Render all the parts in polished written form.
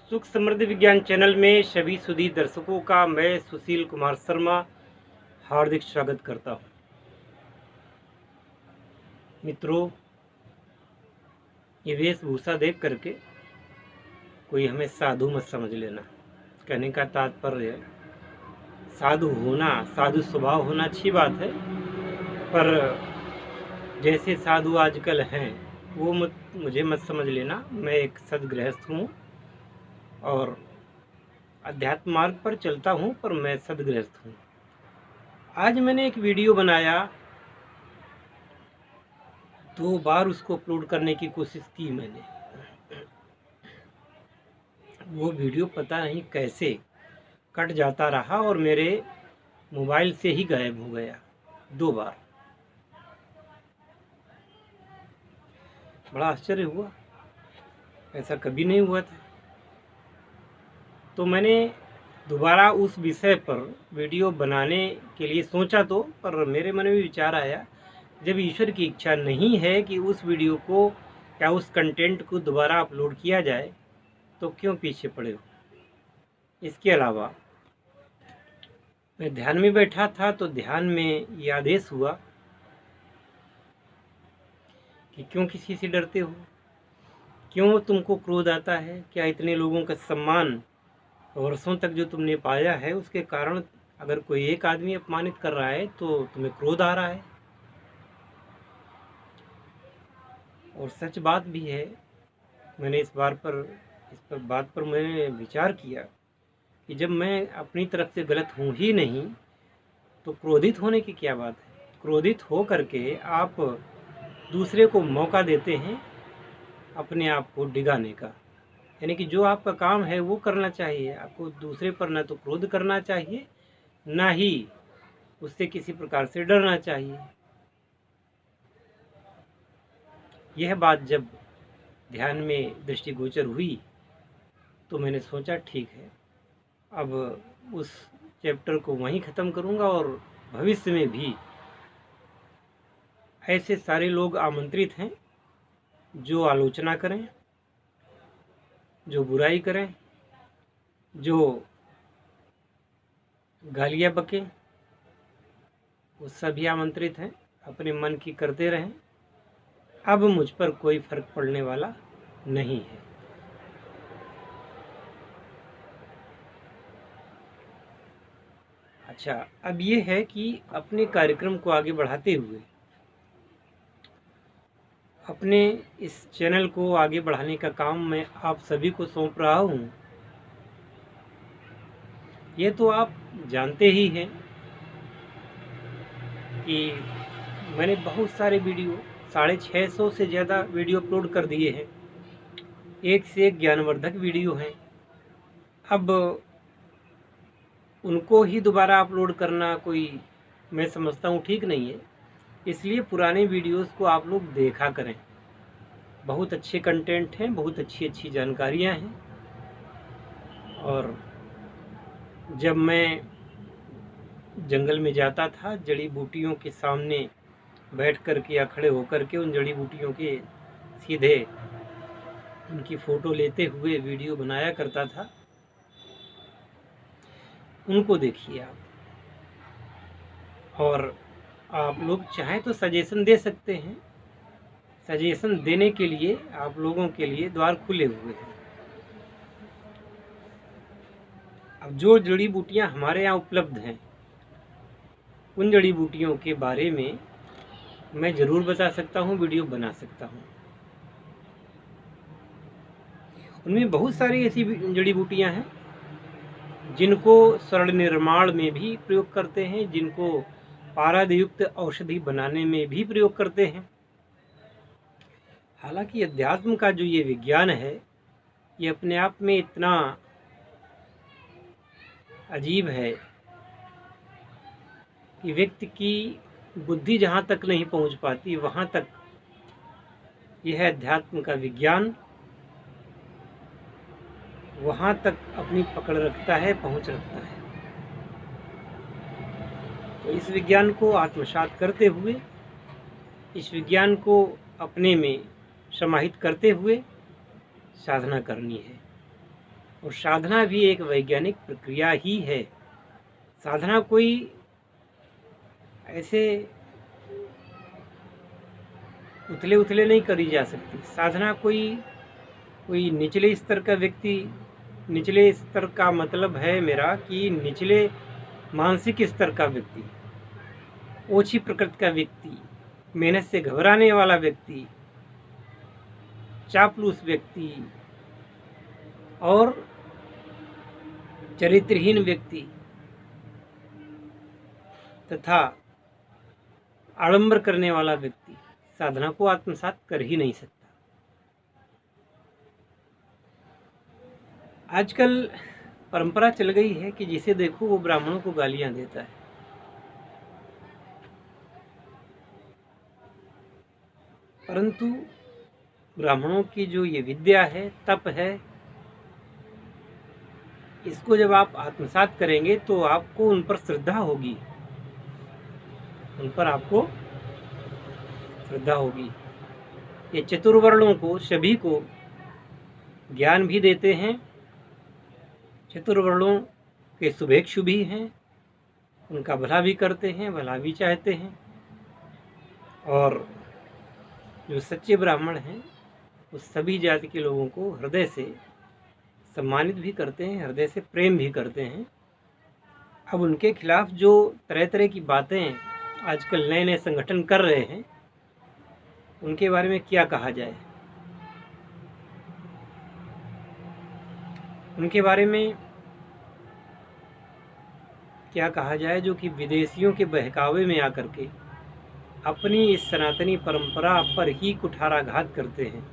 सुख समृद्धि विज्ञान चैनल में सभी सुधी दर्शकों का मैं सुशील कुमार शर्मा हार्दिक स्वागत करता हूं। मित्रों, ये वेशभूषा देख करके कोई हमें साधु मत समझ लेना। कहने का तात्पर्य है, साधु होना, साधु स्वभाव होना अच्छी बात है, पर जैसे साधु आजकल हैं वो मुझे मत समझ लेना। मैं एक सद्गृहस्थ हूँ और अध्यात्म मार्ग पर चलता हूँ, पर मैं सद्गृहस्थ हूँ। आज मैंने एक वीडियो बनाया, 2 बार उसको अपलोड करने की कोशिश की मैंने। वो वीडियो पता नहीं कैसे कट जाता रहा और मेरे मोबाइल से ही गायब हो गया 2 बार। बड़ा आश्चर्य हुआ, ऐसा कभी नहीं हुआ था। तो मैंने दोबारा उस विषय पर वीडियो बनाने के लिए सोचा तो, पर मेरे मन में विचार आया, जब ईश्वर की इच्छा नहीं है कि उस वीडियो को या उस कंटेंट को दोबारा अपलोड किया जाए, तो क्यों पीछे पड़े हो। इसके अलावा मैं ध्यान में बैठा था तो ध्यान में ये आदेश हुआ कि क्यों किसी से डरते हो, क्यों तुमको क्रोध आता है। क्या इतने लोगों का सम्मान वर्षों तक जो तुमने पाया है, उसके कारण अगर कोई एक आदमी अपमानित कर रहा है तो तुम्हें क्रोध आ रहा है। और सच बात भी है। मैंने इस बात पर मैंने विचार किया कि जब मैं अपनी तरफ से गलत हूँ ही नहीं, तो क्रोधित होने की क्या बात है। क्रोधित हो करके आप दूसरे को मौका देते हैं अपने आप को डिगाने का। यानी कि जो आपका काम है वो करना चाहिए आपको, दूसरे पर ना तो क्रोध करना चाहिए, ना ही उससे किसी प्रकार से डरना चाहिए। यह बात जब ध्यान में दृष्टिगोचर हुई तो मैंने सोचा ठीक है, अब उस चैप्टर को वहीं ख़त्म करूँगा और भविष्य में भी ऐसे सारे लोग आमंत्रित हैं जो आलोचना करें, जो बुराई करें, जो गालियाँ बकें, वो सभी आमंत्रित हैं। अपने मन की करते रहें, अब मुझ पर कोई फर्क पड़ने वाला नहीं है। अच्छा, अब ये है कि अपने कार्यक्रम को आगे बढ़ाते हुए, अपने इस चैनल को आगे बढ़ाने का काम मैं आप सभी को सौंप रहा हूँ। ये तो आप जानते ही हैं कि मैंने बहुत सारे वीडियो, 650 से ज़्यादा वीडियो अपलोड कर दिए हैं। एक से एक ज्ञानवर्धक वीडियो हैं। अब उनको ही दोबारा अपलोड करना कोई, मैं समझता हूँ, ठीक नहीं है। इसलिए पुराने वीडियोस को आप लोग देखा करें। बहुत अच्छे कंटेंट हैं, बहुत अच्छी अच्छी जानकारियाँ हैं। और जब मैं जंगल में जाता था, जड़ी बूटियों के सामने बैठ कर के या खड़े होकर के उन जड़ी बूटियों के सीधे उनकी फ़ोटो लेते हुए वीडियो बनाया करता था, उनको देखिए आप। और आप लोग चाहें तो सजेशन दे सकते हैं। सजेशन देने के लिए आप लोगों के लिए द्वार खुले हुए हैं। अब जो जड़ी बूटियां हमारे यहाँ उपलब्ध हैं, उन जड़ी बूटियों के बारे में मैं ज़रूर बता सकता हूँ, वीडियो बना सकता हूँ। उनमें बहुत सारी ऐसी जड़ी बूटियां हैं जिनको स्वर्ण निर्माण में भी प्रयोग करते हैं, जिनको पारदयुक्त औषधि बनाने में भी प्रयोग करते हैं। हालांकि अध्यात्म का जो ये विज्ञान है, ये अपने आप में इतना अजीब है कि व्यक्ति की बुद्धि जहाँ तक नहीं पहुँच पाती, वहाँ तक यह अध्यात्म का विज्ञान वहाँ तक अपनी पकड़ रखता है, पहुँच रखता है। तो इस विज्ञान को आत्मसात करते हुए, इस विज्ञान को अपने में समाहित करते हुए साधना करनी है। और साधना भी एक वैज्ञानिक प्रक्रिया ही है। साधना कोई ऐसे उथले उथले नहीं करी जा सकती। साधना कोई कोई निचले स्तर का व्यक्ति, निचले स्तर का मतलब है मेरा कि निचले मानसिक स्तर का व्यक्ति, ओछी प्रकृति का व्यक्ति, मेहनत से घबराने वाला व्यक्ति, चापलूस व्यक्ति और चरित्रहीन व्यक्ति तथा आडंबर करने वाला व्यक्ति साधना को आत्मसात कर ही नहीं सकता। आजकल परंपरा चल गई है कि जिसे देखो वो ब्राह्मणों को गालियां देता है। परंतु ब्राह्मणों की जो ये विद्या है, तप है, इसको जब आप आत्मसात करेंगे तो आपको उन पर श्रद्धा होगी, उन पर आपको श्रद्धा होगी। ये चतुर्वर्णों को, सभी को ज्ञान भी देते हैं, चतुर्वर्णों के शुभेक्षु भी हैं, उनका भला भी करते हैं, भला भी चाहते हैं। और जो सच्चे ब्राह्मण हैं वो सभी जाति के लोगों को हृदय से सम्मानित भी करते हैं, हृदय से प्रेम भी करते हैं। अब उनके खिलाफ जो तरह तरह की बातें आजकल नए नए संगठन कर रहे हैं, उनके बारे में क्या कहा जाए। उनके बारे में क्या कहा जाए जो कि विदेशियों के बहकावे में आकर के अपनी इस सनातनी परंपरा पर ही कुठाराघात करते हैं।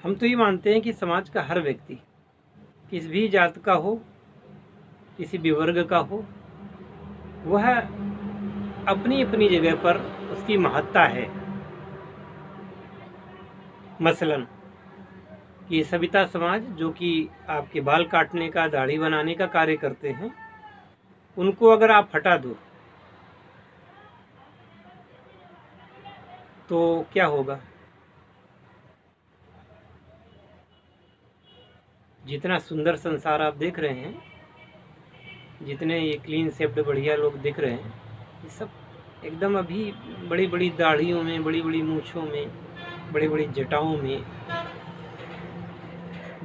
हम तो ये मानते हैं कि समाज का हर व्यक्ति, किसी भी जात का हो, किसी भी वर्ग का हो, वह अपनी अपनी जगह पर उसकी महत्ता है। मसलन ये सविता समाज जो कि आपके बाल काटने का, दाढ़ी बनाने का कार्य करते हैं, उनको अगर आप हटा दो तो क्या होगा? जितना सुंदर संसार आप देख रहे हैं, जितने ये क्लीन शेप्ड बढ़िया लोग दिख रहे हैं, ये सब एकदम अभी बड़ी बड़ी दाढ़ियों में, बड़ी बड़ी मूछों में, बड़ी बड़ी जटाओं में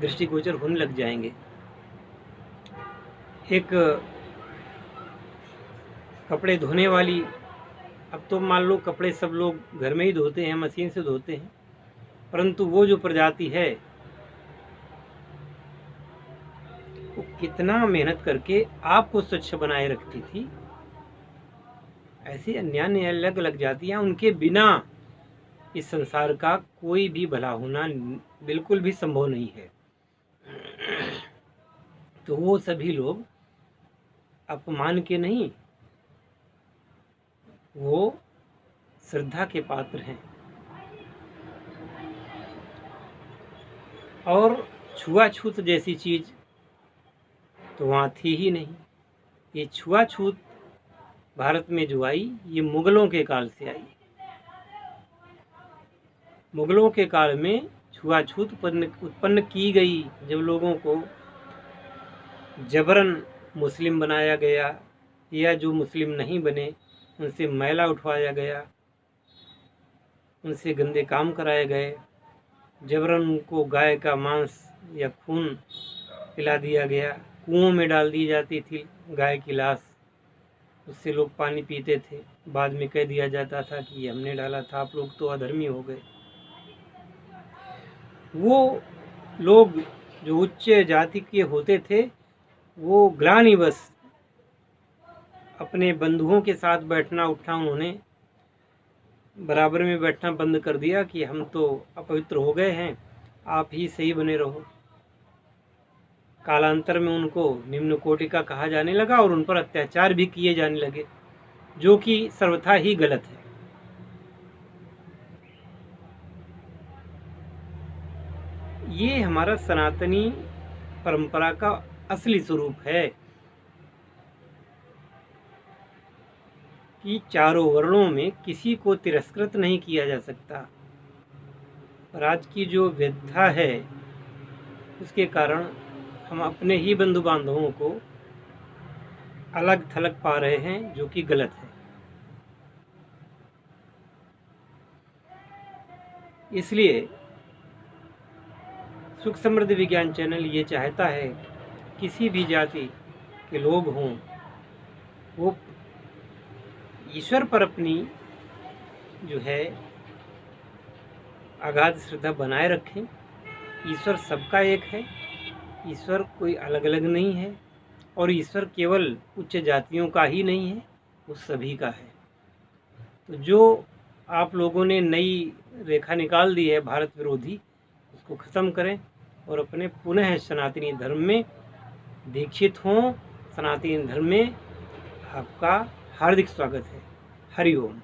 दृष्टिगोचर होने लग जाएंगे। एक कपड़े धोने वाली, अब तो मान लो कपड़े सब लोग घर में ही धोते हैं, मशीन से धोते हैं, परंतु वो जो प्रजाति है वो कितना मेहनत करके आपको स्वच्छ बनाए रखती थी। ऐसी अन्य अलग अलग जातियां, उनके बिना इस संसार का कोई भी भला होना बिल्कुल भी संभव नहीं है। तो वो सभी लोग अपमान के नहीं, वो श्रद्धा के पात्र हैं। और छुआछूत जैसी चीज तो वहाँ थी ही नहीं। ये छुआछूत भारत में जो आई, ये मुगलों के काल से आई। मुगलों के काल में छुआछूत उत्पन्न की गई, जब लोगों को जबरन मुस्लिम बनाया गया, या जो मुस्लिम नहीं बने उनसे मैला उठवाया गया, उनसे गंदे काम कराए गए, जबरन उनको गाय का मांस या खून पिला दिया गया, कुओं में डाल दी जाती थी गाय की लाश, उससे लोग पानी पीते थे, बाद में कह दिया जाता था कि हमने डाला था, आप लोग तो अधर्मी हो गए। वो लोग जो उच्च जाति के होते थे, वो ग्लानिवश अपने बंधुओं के साथ बैठना उठना उन्होंने बराबर में बैठना बंद कर दिया कि हम तो अपवित्र हो गए हैं, आप ही सही बने रहो। कालांतर में उनको निम्न कोटि का कहा जाने लगा और उन पर अत्याचार भी किए जाने लगे, जो कि सर्वथा ही गलत है। ये हमारा सनातनी परंपरा का असली स्वरूप है कि चारों वर्णों में किसी को तिरस्कृत नहीं किया जा सकता। पर आज की जो व्यथा है उसके कारण हम अपने ही बंधु बांधवों को अलग थलग पा रहे हैं, जो कि गलत है। इसलिए सुख समृद्ध विज्ञान चैनल ये चाहता है किसी भी जाति के लोग हों, वो ईश्वर पर अपनी जो है अगाध श्रद्धा बनाए रखें। ईश्वर सबका एक है, ईश्वर कोई अलग अलग नहीं है, और ईश्वर केवल उच्च जातियों का ही नहीं है, वो सभी का है। तो जो आप लोगों ने नई रेखा निकाल दी है भारत विरोधी, उसको ख़त्म करें और अपने पुनः सनातनी धर्म में दीक्षित हों। सनातनी धर्म में आपका हार्दिक स्वागत है। हरि ओम।